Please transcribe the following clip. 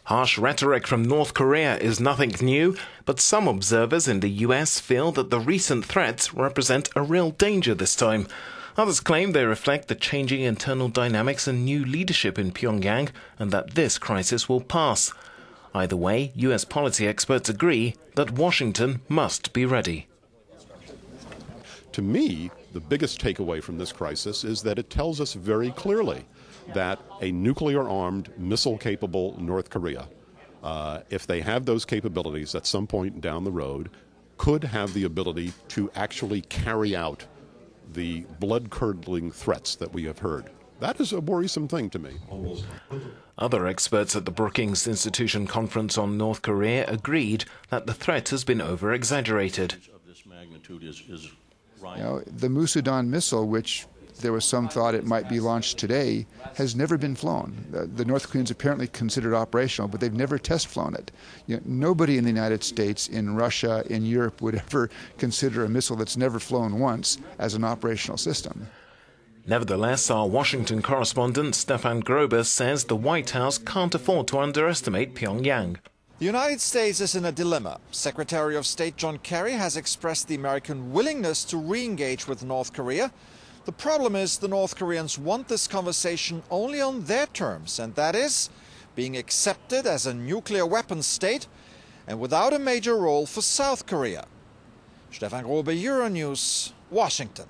Harsh rhetoric from North Korea is nothing new, but some observers in the US feel that the recent threats represent a real danger this time. Others claim they reflect the changing internal dynamics and new leadership in Pyongyang, and that this crisis will pass. Either way, US policy experts agree that Washington must be ready. To me, the biggest takeaway from this crisis is that it tells us very clearly that a nuclear-armed, missile-capable North Korea, if they have those capabilities at some point down the road, could have the ability to actually carry out the blood-curdling threats that we have heard. That is a worrisome thing to me. Other experts at the Brookings Institution conference on North Korea agreed that the threat has been over-exaggerated. The Musudan missile, which there was some thought it might be launched today, has never been flown. The North Koreans apparently consider it operational, but they've never test flown it. Nobody in the United States, in Russia, in Europe would ever consider a missile that's never flown once as an operational system. Nevertheless, our Washington correspondent Stefan Grober says the White House can't afford to underestimate Pyongyang. The United States is in a dilemma. Secretary of State John Kerry has expressed the American willingness to re-engage with North Korea. The problem is the North Koreans want this conversation only on their terms, and that is being accepted as a nuclear weapons state and without a major role for South Korea. Stefan Grobe, Euronews, Washington.